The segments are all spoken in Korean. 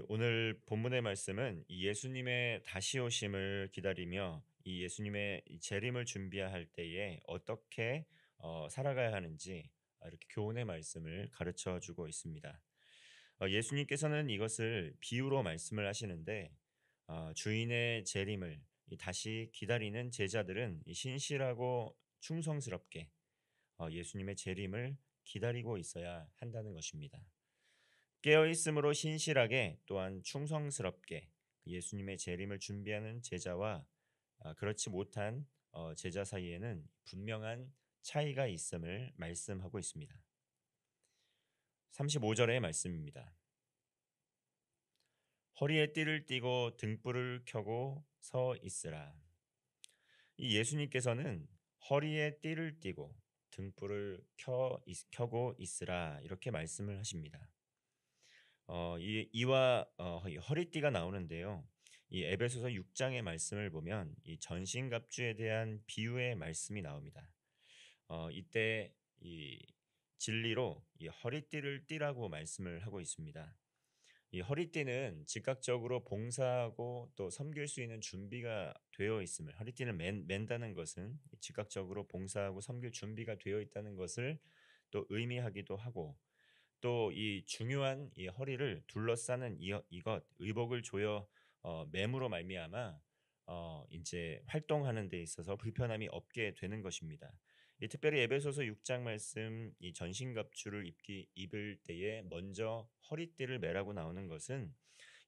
오늘 본문의 말씀은 이 예수님의 다시 오심을 기다리며 이 예수님의 이 재림을 준비할 때에 어떻게 살아가야 하는지 이렇게 교훈의 말씀을 가르쳐 주고 있습니다. 예수님께서는 이것을 비유로 말씀을 하시는데 주인의 재림을 다시 기다리는 제자들은 이 신실하고 충성스럽게 예수님의 재림을 기다리고 있어야 한다는 것입니다. 깨어 있음으로 신실하게 또한 충성스럽게 예수님의 재림을 준비하는 제자와 그렇지 못한 제자 사이에는 분명한 차이가 있음을 말씀하고 있습니다. 35절의 말씀입니다. 허리에 띠를 띠고 등불을 켜고 서 있으라. 이 예수님께서는 허리에 띠를 띠고 등불을 켜고 있으라 이렇게 말씀을 하십니다. 이와 이 허리띠가 나오는데요. 이 에베소서 6 장의 말씀을 보면 이 전신갑주에 대한 비유의 말씀이 나옵니다. 이때 이 진리로 이 허리띠를 띠라고 말씀을 하고 있습니다. 이 허리띠는 즉각적으로 봉사하고 또 섬길 수 있는 준비가 되어 있음을, 허리띠를 맨다는 것은 즉각적으로 봉사하고 섬길 준비가 되어 있다는 것을 또 의미하기도 하고, 또 이 중요한 이 허리를 둘러싸는 이것 의복을 조여 매무로 말미암아 인제 활동하는 데 있어서 불편함이 없게 되는 것입니다. 이 특별히 에베소서 6장 말씀 이 전신갑주를 입을 때에 먼저 허리띠를 매라고 나오는 것은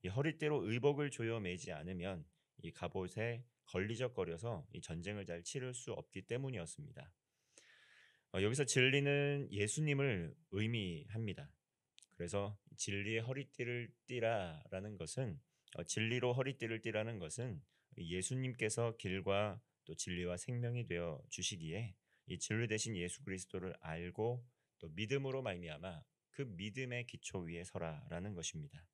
이 허리띠로 의복을 조여 매지 않으면 이 갑옷에 걸리적거려서 이 전쟁을 잘 치를 수 없기 때문이었습니다. 여기서 진리는 예수님을 의미합니다. 그래서 진리의 허리띠를 띠라라는 것은 진리로 허리띠를 띠라는 것은 예수님께서 길과 또 진리와 생명이 되어 주시기에 이 진리 대신 예수 그리스도를 알고 또 믿음으로 말미암아 그 믿음의 기초 위에 서라라는 것입니다.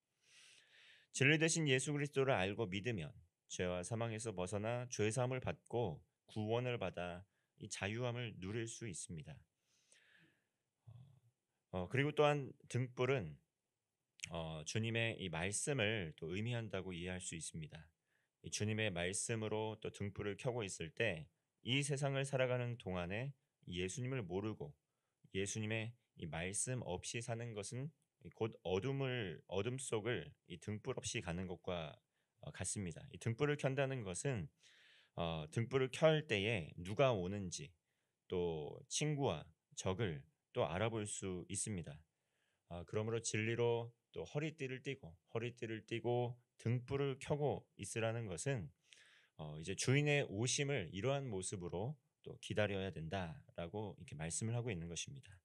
진리 대신 예수 그리스도를 알고 믿으면 죄와 사망에서 벗어나 죄 사함을 받고 구원을 받아 이 자유함을 누릴 수 있습니다. 그리고 또한 등불은 주님의 이 말씀을 또 의미한다고 이해할 수 있습니다. 이 주님의 말씀으로 또 등불을 켜고 있을 때 이 세상을 살아가는 동안에 예수님을 모르고 예수님의 이 말씀 없이 사는 것은 곧 어둠 속을 이 등불 없이 가는 것과 같습니다. 이 등불을 켠다는 것은 등불을 켤 때에 누가 오는지 또 친구와 적을 또 알아볼 수 있습니다. 그러므로 진리로 또 허리띠를 띠고 등불을 켜고 있으라는 것은 이제 주인의 오심을 이러한 모습으로 또 기다려야 된다라고 이렇게 말씀을 하고 있는 것입니다.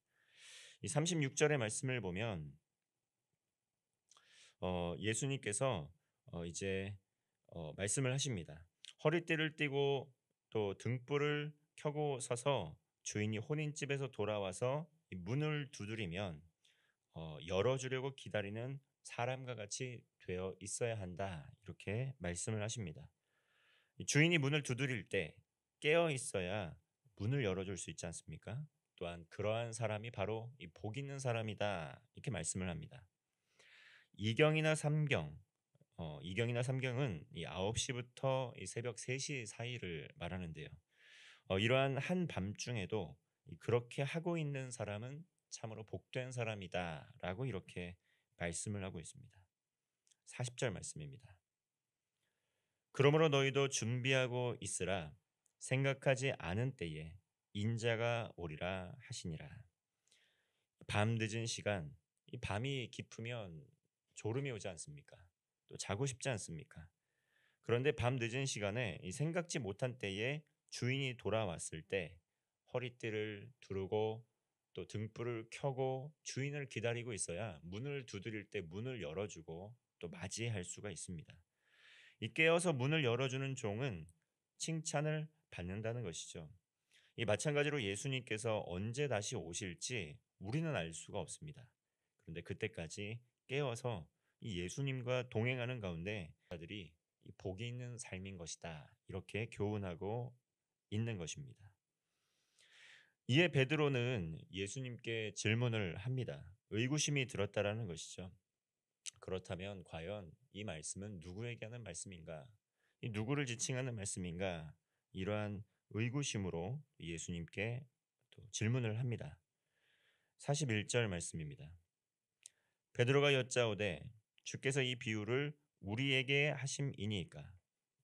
이 36 절의 말씀을 보면 예수님께서 이제 말씀을 하십니다. 허리띠를 띠고 또 등불을 켜고 서서 주인이 혼인집에서 돌아와서 이 문을 두드리면 열어 주려고 기다리는 사람과 같이 되어 있어야 한다. 이렇게 말씀을 하십니다. 이 주인이 문을 두드릴 때 깨어 있어야 문을 열어 줄 수 있지 않습니까? 또한 그러한 사람이 바로 이 복 있는 사람이다. 이렇게 말씀을 합니다. 이경이나 삼경 이경이나 삼경은 이 9 시부터 이 새벽 3시 사이를 말하는데요. 이러한 한밤중에도 이 그렇게 하고 있는 사람은 참으로 복된 사람이다라고 이렇게 말씀을 하고 있습니다. 40절 말씀입니다. 그러므로 너희도 준비하고 있으라. 생각하지 않은 때에 인자가 오리라 하시니라. 밤 늦은 시간, 이 밤이 깊으면 졸음이 오지 않습니까? 또 자고 싶지 않습니까? 그런데 밤 늦은 시간에 이 생각지 못한 때에 주인이 돌아왔을 때 허리띠를 두르고 또 등불을 켜고 주인을 기다리고 있어야 문을 두드릴 때 문을 열어주고 또 맞이할 수가 있습니다. 이 깨어서 문을 열어주는 종은 칭찬을 받는다는 것이죠. 이 마찬가지로 예수님께서 언제 다시 오실지 우리는 알 수가 없습니다. 그런데 그때까지 깨어서 이 예수님과 동행하는 가운데 자들이 이 복이 있는 삶인 것이다. 이렇게 교훈하고 있는 것입니다. 이에 베드로는 예수님께 질문을 합니다. 의구심이 들었다라는 것이죠. 그렇다면 과연 이 말씀은 누구에게 하는 말씀인가? 이 누구를 지칭하는 말씀인가? 이러한 의구심으로 예수님께 또 질문을 합니다. 41절 말씀입니다. 베드로가 여짜오되 주께서 이 비유를 우리에게 하심이니이까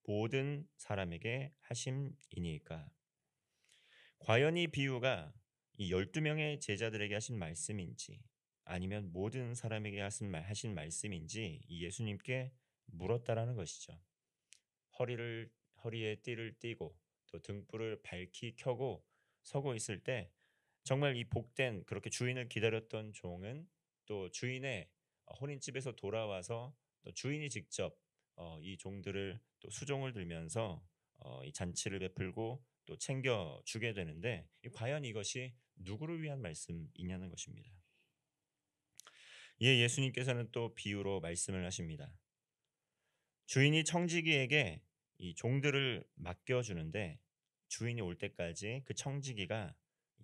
모든 사람에게 하심이니이까. 과연 이 비유가 이 12명의 제자들에게 하신 말씀인지 아니면 모든 사람에게 하신 말씀인지 이 예수님께 물었다라는 것이죠. 허리에 띠를 띠고 또 등불을 밝히 켜고 서고 있을 때 정말 이 복된 그렇게 주인을 기다렸던 종은 또 주인의 혼인집에서 돌아와서 또 주인이 직접 이 종들을 또 수종을 들면서 이 잔치를 베풀고 또 챙겨 주게 되는데 과연 이것이 누구를 위한 말씀이냐는 것입니다. 이에 예수님께서는 또 비유로 말씀을 하십니다. 주인이 청지기에게 이 종들을 맡겨주는데 주인이 올 때까지 그 청지기가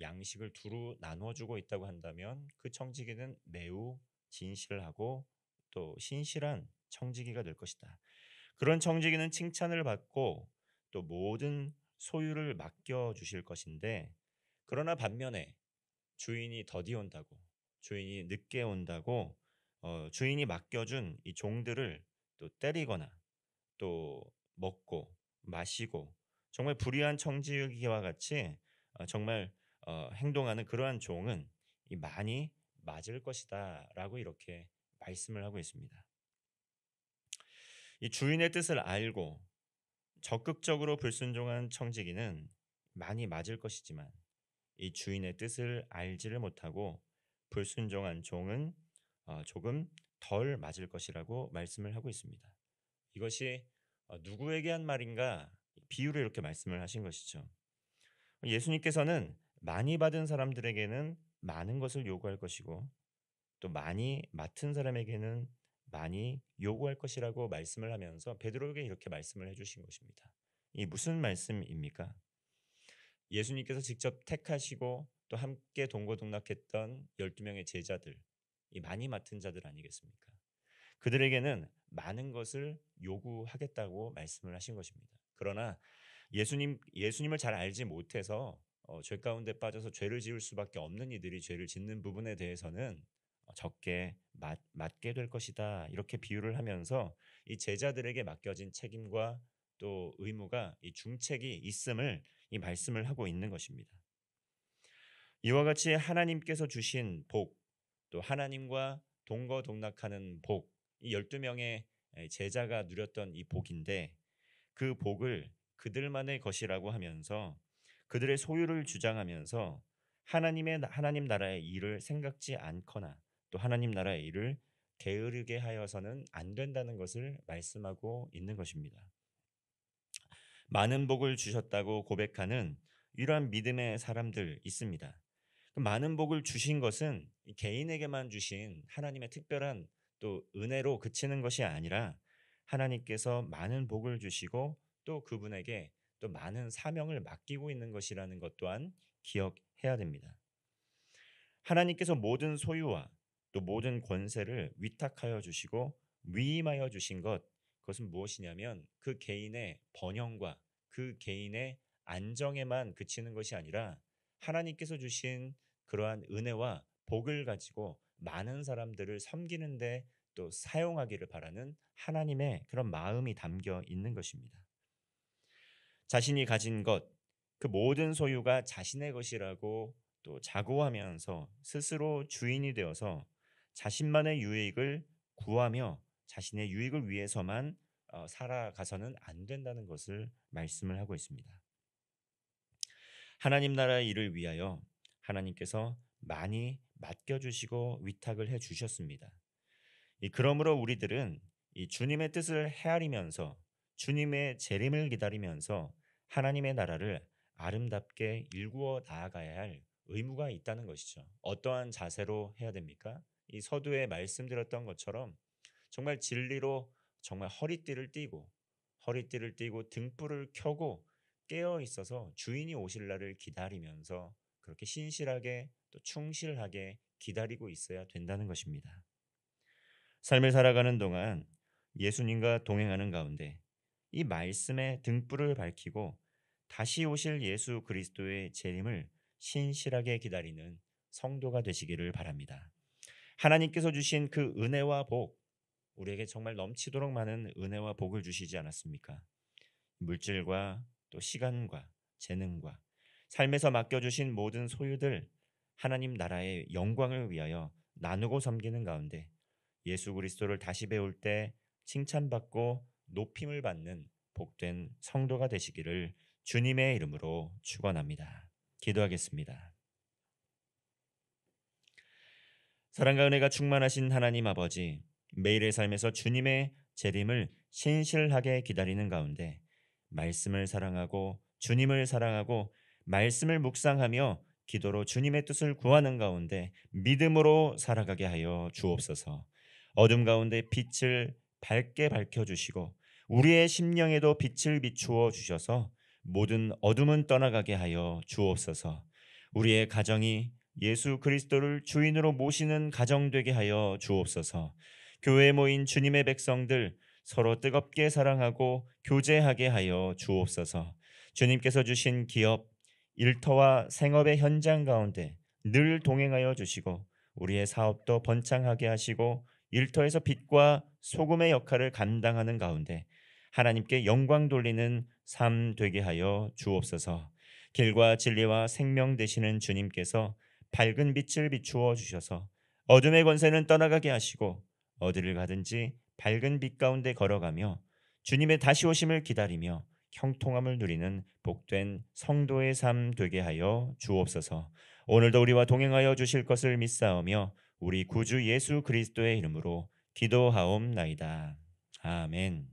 양식을 두루 나눠주고 있다고 한다면 그 청지기는 매우 진실하고 또 신실한 청지기가 될 것이다. 그런 청지기는 칭찬을 받고 또 모든 소유를 맡겨주실 것인데 그러나 반면에 주인이 더디 온다고 주인이 늦게 온다고 주인이 맡겨준 이 종들을 또 때리거나 또 먹고 마시고 정말 불의한 청지기와 같이 정말 행동하는 그러한 종은 이 많이 맞을 것이다라고 이렇게 말씀을 하고 있습니다. 이 주인의 뜻을 알고 적극적으로 불순종한 청지기는 많이 맞을 것이지만 이 주인의 뜻을 알지를 못하고 불순종한 종은 조금 덜 맞을 것이라고 말씀을 하고 있습니다. 이것이 누구에게 한 말인가 비유로 이렇게 말씀을 하신 것이죠. 예수님께서는 많이 받은 사람들에게는 많은 것을 요구할 것이고 또 많이 맡은 사람에게는 많이 요구할 것이라고 말씀을 하면서 베드로에게 이렇게 말씀을 해주신 것입니다. 이 무슨 말씀입니까? 예수님께서 직접 택하시고 또 함께 동고동락했던 12명의 제자들, 이 많이 맡은 자들 아니겠습니까? 그들에게는 많은 것을 요구하겠다고 말씀을 하신 것입니다. 그러나 예수님을 잘 알지 못해서 죄 가운데 빠져서 죄를 지을 수밖에 없는 이들이 죄를 짓는 부분에 대해서는 적게 맡게 될 것이다. 이렇게 비유를 하면서 이 제자들에게 맡겨진 책임과 또 의무가 이 중책이 있음을 이 말씀을 하고 있는 것입니다. 이와 같이 하나님께서 주신 복, 또 하나님과 동거동락하는 복, 이 12명의 제자가 누렸던 이 복인데 그 복을 그들만의 것이라고 하면서 그들의 소유를 주장하면서 하나님 나라의 일을 생각지 않거나 또 하나님 나라의 일을 게으르게 하여서는 안 된다는 것을 말씀하고 있는 것입니다. 많은 복을 주셨다고 고백하는 이러한 믿음의 사람들 있습니다. 그 많은 복을 주신 것은 개인에게만 주신 하나님의 특별한 또 은혜로 그치는 것이 아니라 하나님께서 많은 복을 주시고 또 그분에게 또 많은 사명을 맡기고 있는 것이라는 것 또한 기억해야 됩니다. 하나님께서 모든 소유와 또 모든 권세를 위탁하여 주시고 위임하여 주신 것, 그것은 무엇이냐면 그 개인의 번영과 그 개인의 안정에만 그치는 것이 아니라 하나님께서 주신 그러한 은혜와 복을 가지고 많은 사람들을 섬기는데 또 사용하기를 바라는 하나님의 그런 마음이 담겨 있는 것입니다. 자신이 가진 것, 그 모든 소유가 자신의 것이라고 또 자고하면서 스스로 주인이 되어서 자신만의 유익을 구하며 자신의 유익을 위해서만 살아가서는 안 된다는 것을 말씀을 하고 있습니다. 하나님 나라의 일을 위하여 하나님께서 많이 맡겨주시고 위탁을 해주셨습니다. 그러므로 우리들은 이 주님의 뜻을 헤아리면서 주님의 재림을 기다리면서 하나님의 나라를 아름답게 일구어 나아가야 할 의무가 있다는 것이죠. 어떠한 자세로 해야 됩니까? 이 서두에 말씀드렸던 것처럼 정말 진리로 정말 허리띠를 띠고 등불을 켜고 깨어 있어서 주인이 오실 날을 기다리면서 그렇게 신실하게 또 충실하게 기다리고 있어야 된다는 것입니다. 삶을 살아가는 동안 예수님과 동행하는 가운데 이 말씀의 등불을 밝히고 다시 오실 예수 그리스도의 재림을 신실하게 기다리는 성도가 되시기를 바랍니다. 하나님께서 주신 그 은혜와 복, 우리에게 정말 넘치도록 많은 은혜와 복을 주시지 않았습니까? 물질과 또 시간과 재능과 삶에서 맡겨주신 모든 소유들, 하나님 나라의 영광을 위하여 나누고 섬기는 가운데 예수 그리스도를 다시 배울 때 칭찬받고 높임을 받는 복된 성도가 되시기를 주님의 이름으로 축원합니다. 기도하겠습니다. 사랑과 은혜가 충만하신 하나님 아버지, 매일의 삶에서 주님의 재림을 신실하게 기다리는 가운데 말씀을 사랑하고 주님을 사랑하고 말씀을 묵상하며 기도로 주님의 뜻을 구하는 가운데 믿음으로 살아가게 하여 주옵소서. 어둠 가운데 빛을 밝게 밝혀 주시고 우리의 심령에도 빛을 비추어 주셔서 모든 어둠은 떠나가게 하여 주옵소서. 우리의 가정이 예수 그리스도를 주인으로 모시는 가정 되게 하여 주옵소서. 교회에 모인 주님의 백성들 서로 뜨겁게 사랑하고 교제하게 하여 주옵소서. 주님께서 주신 기업, 일터와 생업의 현장 가운데 늘 동행하여 주시고 우리의 사업도 번창하게 하시고 일터에서 빛과 소금의 역할을 감당하는 가운데 하나님께 영광 돌리는 삶 되게 하여 주옵소서. 길과 진리와 생명 되시는 주님께서 밝은 빛을 비추어 주셔서 어둠의 권세는 떠나가게 하시고 어디를 가든지 밝은 빛 가운데 걸어가며 주님의 다시 오심을 기다리며 형통함을 누리는 복된 성도의 삶 되게 하여 주옵소서. 오늘도 우리와 동행하여 주실 것을 믿사오며 우리 구주 예수 그리스도의 이름으로 기도하옵나이다. 아멘.